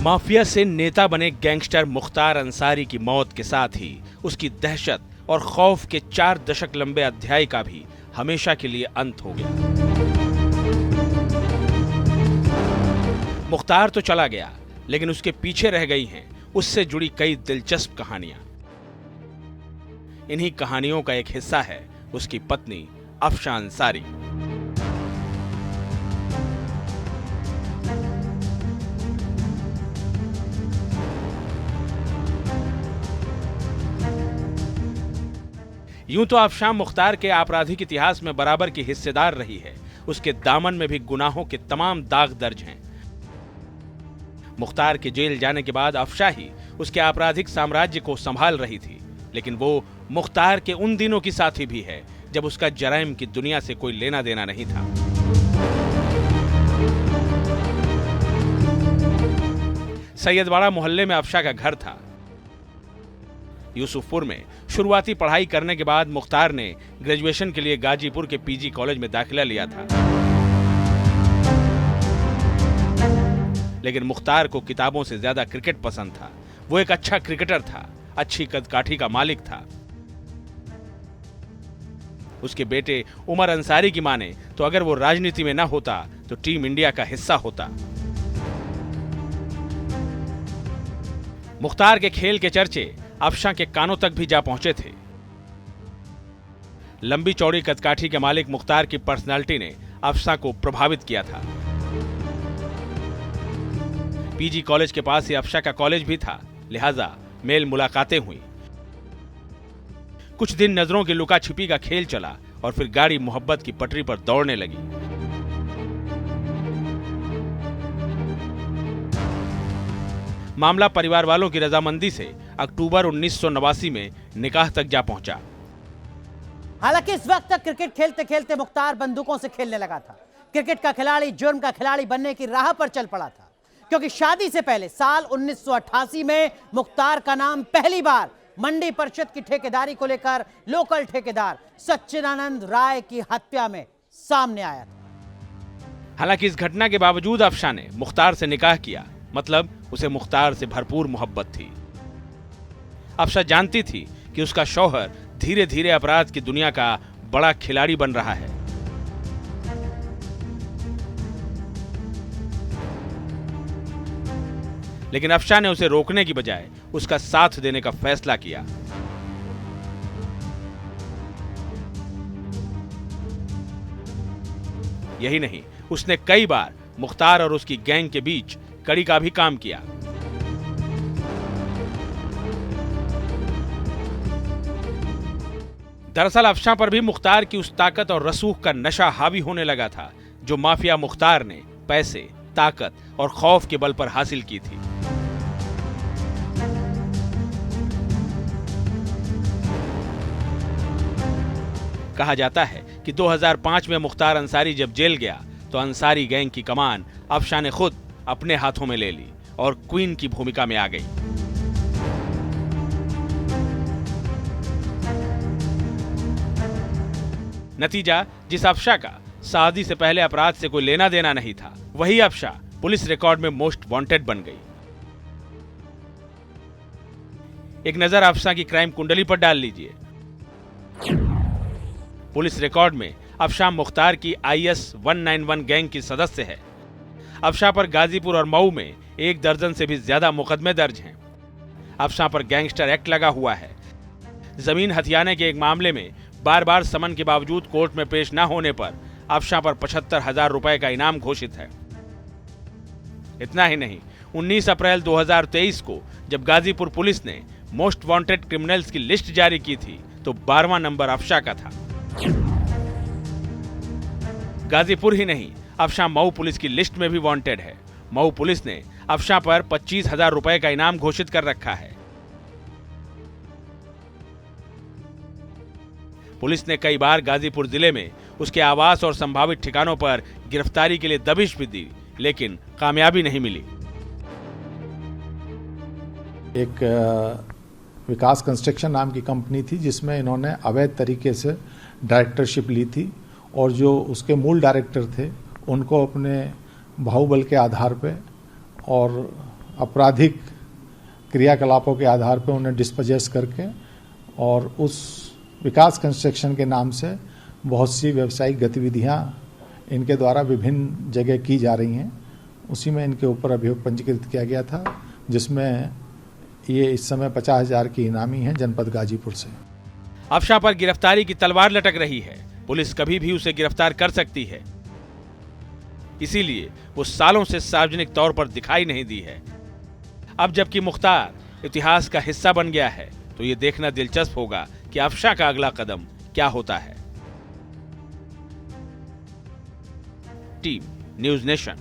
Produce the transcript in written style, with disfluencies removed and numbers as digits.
Mafia से नेता बने गैंगस्टर मुख्तार अंसारी की मौत के साथ ही उसकी दहशत और खौफ के 4 दशक लंबे अध्याय का भी हमेशा के लिए अंत हो गया। मुख्तार तो चला गया, लेकिन उसके पीछे रह गई हैं उससे जुड़ी कई दिलचस्प कहानियां। इन्हीं कहानियों का एक हिस्सा है उसकी पत्नी अफशा अंसारी। यूं तो अफशा मुख्तार के आपराधिक इतिहास में बराबर की हिस्सेदार रही है। उसके दामन में भी गुनाहों के तमाम दाग दर्ज हैं। मुख्तार के जेल जाने के बाद अफशा ही उसके आपराधिक साम्राज्य को संभाल रही थी, लेकिन वो मुख्तार के उन दिनों की साथी भी है जब उसका जराइम की दुनिया से कोई लेना देना नहीं था। सैयदवाड़ा मोहल्ले में अफशा का घर था। यूसुफपुर में शुरुआती पढ़ाई करने के बाद मुख्तार ने ग्रेजुएशन के लिए गाजीपुर के पीजी कॉलेज में दाखिला लिया था। लेकिन मुख्तार को किताबों से ज्यादा क्रिकेट पसंद था। वो एक अच्छा क्रिकेटर था, अच्छी कदकाठी का मालिक था। उसके बेटे उमर अंसारी की माने तो अगर वो राजनीति में न होता तो टीम इंडिया का हिस्सा होता। मुख्तार के खेल के चर्चे अफशा के कानों तक भी जा पहुंचे थे। लंबी चौड़ी कदकाठी के मालिक मुख्तार की पर्सनालिटी ने अफशा को प्रभावित किया था। पीजी कॉलेज के पास ही अफशा का कॉलेज भी था, लिहाजा मेल मुलाकातें हुई। कुछ दिन नजरों की लुका छिपी का खेल चला और फिर गाड़ी मोहब्बत की पटरी पर दौड़ने लगी। मामला परिवार वालों की रजामंदी से अक्टूबर 1989 में निकाह तक जा पहुंचा। हालांकि इस वक्त तक क्रिकेट खेलते खेलते मुख्तार बंदूकों से खेलने लगा था। क्रिकेट का खिलाड़ी जुर्म का खिलाड़ी बनने की राह पर चल पड़ा था, क्योंकि शादी से पहले साल 1988 में मुख्तार का नाम पहली बार मंडी परिषद की ठेकेदारी को लेकर लोकल ठेकेदार सच्चिदानंद राय की हत्या में सामने आया था। हालांकि इस घटना के बावजूद अफशा ने मुख्तार से निकाह किया, मतलब उसे मुख्तार से भरपूर मोहब्बत थी। अफशा जानती थी कि उसका शौहर धीरे धीरे अपराध की दुनिया का बड़ा खिलाड़ी बन रहा है। लेकिन अफशा ने उसे रोकने की बजाय उसका साथ देने का फैसला किया। यही नहीं, उसने कई बार मुख्तार और उसकी गैंग के बीच कड़ी का भी काम किया। दरअसल अफशा पर भी मुख्तार की उस ताकत और रसूख का नशा हावी होने लगा था जो माफिया मुख्तार ने पैसे, ताकत और खौफ के बल पर हासिल की थी। कहा जाता है कि 2005 में मुख्तार अंसारी जब जेल गया तो अंसारी गैंग की कमान अफशा ने खुद अपने हाथों में ले ली और क्वीन की भूमिका में आ गई। नतीजा, जिस अफशा का शादी से पहले अपराध से कोई लेना देना नहीं था, वही अफशा पुलिस रिकॉर्ड में मोस्ट वांटेड बन गई। एक नजर अफशा की क्राइम कुंडली पर डाल लीजिए। पुलिस रिकॉर्ड में अफशा मुख्तार की IS 191 गैंग की सदस्य है। अफशा पर गाजीपुर और मऊ में 1 दर्जन से भी ज्यादा मुकदमे दर्ज हैं। अफशा पर गैंगस्टर एक्ट लगा हुआ है। जमीन हथियाने के एक मामले में बार बार समन के बावजूद कोर्ट में पेश न होने पर अफशा पर 75,000 रुपए का इनाम घोषित है। इतना ही नहीं, 19 अप्रैल 2023 को जब गाजीपुर पुलिस ने मोस्ट वांटेड क्रिमिनल्स की लिस्ट जारी की थी तो 12वां नंबर अफशा का था। गाजीपुर ही नहीं, अफशा मऊ पुलिस की लिस्ट में भी वांटेड है। मऊ पुलिस ने अफशा पर 25,000 रुपए का इनाम घोषित कर रखा है। पुलिस ने कई बार गाजीपुर जिले में उसके आवास और संभावित ठिकानों पर गिरफ्तारी के लिए दबिश भी दी, लेकिन कामयाबी नहीं मिली। एक विकास कंस्ट्रक्शन नाम की कंपनी थी जिसमें इन्होंने अवैध तरीके से डायरेक्टरशिप ली थी और जो उसके मूल डायरेक्टर थे उनको अपने बाहुबल के आधार पे और आपराधिक क्रियाकलापों के आधार पर उन्हें डिस्पोजेस करके और उस विकास कंस्ट्रक्शन के नाम से बहुत सी व्यावसायिक गतिविधियां इनके द्वारा विभिन्न जगह की जा रही हैं। उसी में इनके ऊपर अभियोग पंजीकृत किया गया था, जिसमें ये इस समय 50,000 की इनामी है जनपद गाजीपुर से। अफशां पर गिरफ्तारी की तलवार लटक रही है। पुलिस कभी भी उसे गिरफ्तार कर सकती है, इसीलिए वो सालों से सार्वजनिक तौर पर दिखाई नहीं दी है। अब जबकि मुख्तार इतिहास का हिस्सा बन गया है, तो ये देखना दिलचस्प होगा कि अफशां का अगला कदम क्या होता है। Team news nation.